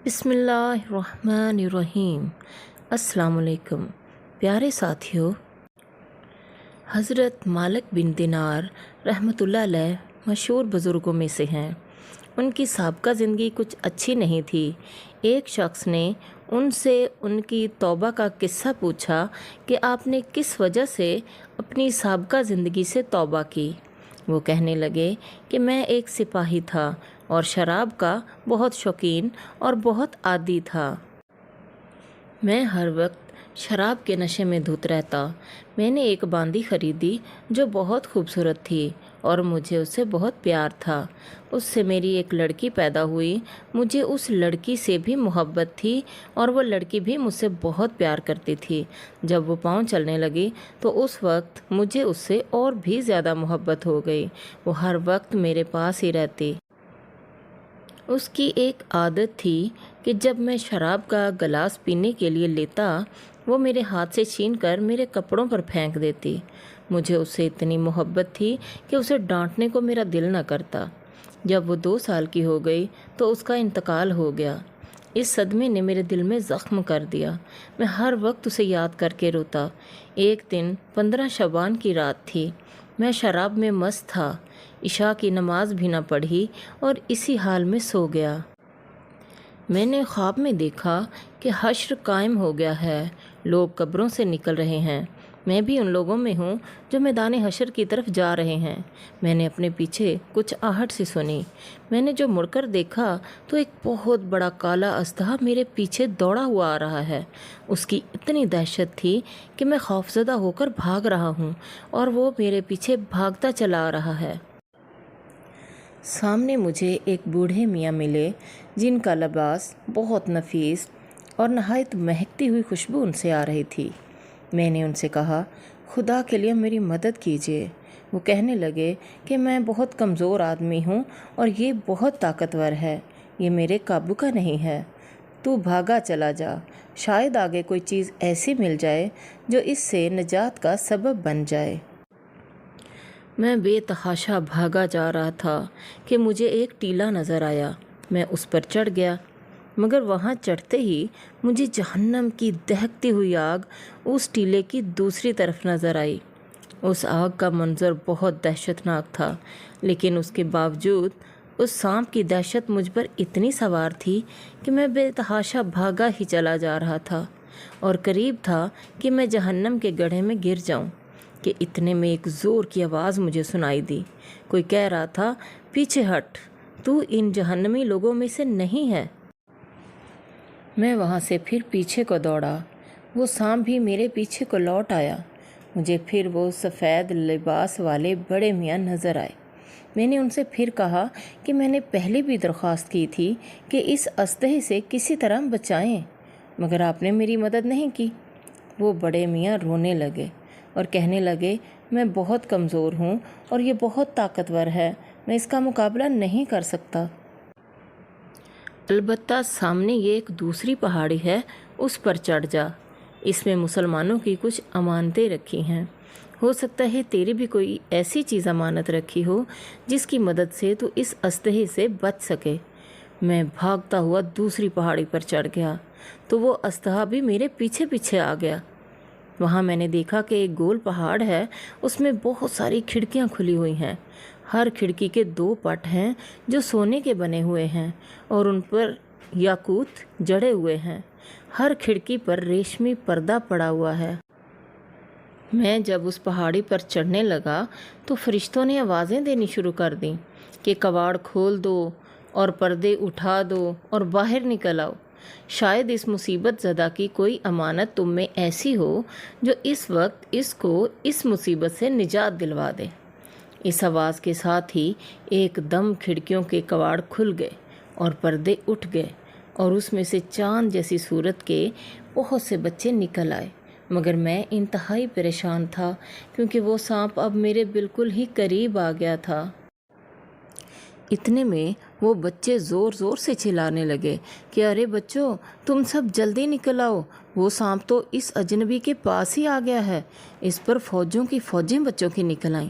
بسم اللہ الرحمن الرحیم۔ السلام علیکم پیارے ساتھیوں، حضرت مالک بن دینار رحمۃ اللہ علیہ مشہور بزرگوں میں سے ہیں۔ ان کی سابقہ زندگی کچھ اچھی نہیں تھی۔ ایک شخص نے ان سے ان کی توبہ کا قصہ پوچھا کہ آپ نے کس وجہ سے اپنی سابقہ زندگی سے توبہ کی۔ وہ کہنے لگے کہ میں ایک سپاہی تھا اور شراب کا بہت شوقین اور بہت عادی تھا۔ میں ہر وقت شراب کے نشے میں دھت رہتا۔ میں نے ایک باندی خریدی جو بہت خوبصورت تھی اور مجھے اس سے بہت پیار تھا۔ اس سے میری ایک لڑکی پیدا ہوئی۔ مجھے اس لڑکی سے بھی محبت تھی اور وہ لڑکی بھی مجھ سے بہت پیار کرتی تھی۔ جب وہ پاؤں چلنے لگی تو اس وقت مجھے اس سے اور بھی زیادہ محبت ہو گئی۔ وہ ہر وقت میرے پاس ہی رہتی۔ اس کی ایک عادت تھی کہ جب میں شراب کا گلاس پینے کے لیے لیتا، وہ میرے ہاتھ سے چھین کر میرے کپڑوں پر پھینک دیتی۔ مجھے اس سے اتنی محبت تھی کہ اسے ڈانٹنے کو میرا دل نہ کرتا۔ جب وہ 2 سال کی ہو گئی تو اس کا انتقال ہو گیا۔ اس صدمے نے میرے دل میں زخم کر دیا۔ میں ہر وقت اسے یاد کر کے روتا۔ ایک دن 15 شعبان کی رات تھی۔ میں شراب میں مست تھا، عشاء کی نماز بھی نہ پڑھی اور اسی حال میں سو گیا۔ میں نے خواب میں دیکھا کہ حشر قائم ہو گیا ہے، لوگ قبروں سے نکل رہے ہیں۔ میں بھی ان لوگوں میں ہوں جو میدان حشر کی طرف جا رہے ہیں۔ میں نے اپنے پیچھے کچھ آہٹ سی سنی۔ میں نے جو مڑ کر دیکھا تو ایک بہت بڑا کالا اژدہا میرے پیچھے دوڑا ہوا آ رہا ہے۔ اس کی اتنی دہشت تھی کہ میں خوفزدہ ہو کر بھاگ رہا ہوں اور وہ میرے پیچھے بھاگتا چلا آ رہا ہے۔ سامنے مجھے ایک بوڑھے میاں ملے جن کا لباس بہت نفیس اور نہایت مہکتی ہوئی خوشبو ان سے آ رہی تھی۔ میں نے ان سے کہا، خدا کے لیے میری مدد کیجیے۔ وہ کہنے لگے کہ میں بہت کمزور آدمی ہوں اور یہ بہت طاقتور ہے، یہ میرے قابو کا نہیں ہے۔ تو بھاگا چلا جا، شاید آگے کوئی چیز ایسی مل جائے جو اس سے نجات کا سبب بن جائے۔ میں بے تحاشا بھاگا جا رہا تھا کہ مجھے ایک ٹیلہ نظر آیا۔ میں اس پر چڑھ گیا، مگر وہاں چڑھتے ہی مجھے جہنم کی دہکتی ہوئی آگ اس ٹیلے کی دوسری طرف نظر آئی۔ اس آگ کا منظر بہت دہشتناک تھا، لیکن اس کے باوجود اس سانپ کی دہشت مجھ پر اتنی سوار تھی کہ میں بے تحاشا بھاگا ہی چلا جا رہا تھا اور قریب تھا کہ میں جہنم کے گڑھے میں گر جاؤں کہ اتنے میں ایک زور کی آواز مجھے سنائی دی۔ کوئی کہہ رہا تھا، پیچھے ہٹ، تو ان جہنمی لوگوں میں سے نہیں ہے۔ میں وہاں سے پھر پیچھے کو دوڑا۔ وہ سانپ بھی میرے پیچھے کو لوٹ آیا۔ مجھے پھر وہ سفید لباس والے بڑے میاں نظر آئے۔ میں نے ان سے پھر کہا کہ میں نے پہلے بھی درخواست کی تھی کہ اس اژدہے سے کسی طرح بچائیں، مگر آپ نے میری مدد نہیں کی۔ وہ بڑے میاں رونے لگے اور کہنے لگے، میں بہت کمزور ہوں اور یہ بہت طاقتور ہے، میں اس کا مقابلہ نہیں کر سکتا۔ البتہ سامنے یہ ایک دوسری پہاڑی ہے، اس پر چڑھ جا، اس میں مسلمانوں کی کچھ امانتیں رکھی ہیں، ہو سکتا ہے تیری بھی کوئی ایسی چیز امانت رکھی ہو جس کی مدد سے تو اس اژدہے سے بچ سکے۔ میں بھاگتا ہوا دوسری پہاڑی پر چڑھ گیا تو وہ اژدہا بھی میرے پیچھے پیچھے آ گیا۔ وہاں میں نے دیکھا کہ ایک گول پہاڑ ہے، اس میں بہت ساری کھڑکیاں کھلی ہوئی ہیں۔ ہر کھڑکی کے 2 پٹ ہیں جو سونے کے بنے ہوئے ہیں اور ان پر یاقوت جڑے ہوئے ہیں۔ ہر کھڑکی پر ریشمی پردہ پڑا ہوا ہے۔ میں جب اس پہاڑی پر چڑھنے لگا تو فرشتوں نے آوازیں دینی شروع کر دیں کہ کواڑ کھول دو اور پردے اٹھا دو اور باہر نکل آؤ۔ شاید اس مصیبت زدہ کی کوئی امانت تم میں ایسی ہو جو اس وقت اس کو اس مصیبت سے نجات دلوا دے۔ اس آواز کے ساتھ ہی ایک دم کھڑکیوں کے کواڑ کھل گئے اور پردے اٹھ گئے اور اس میں سے چاند جیسی صورت کے بہت سے بچے نکل آئے، مگر میں انتہائی پریشان تھا کیونکہ وہ سانپ اب میرے بالکل ہی قریب آ گیا تھا۔ اتنے میں وہ بچے زور زور سے چلانے لگے کہ ارے بچوں، تم سب جلدی نکل آؤ، وہ سانپ تو اس اجنبی کے پاس ہی آ گیا ہے۔ اس پر فوجوں کی فوجیں بچوں کی نکل آئیں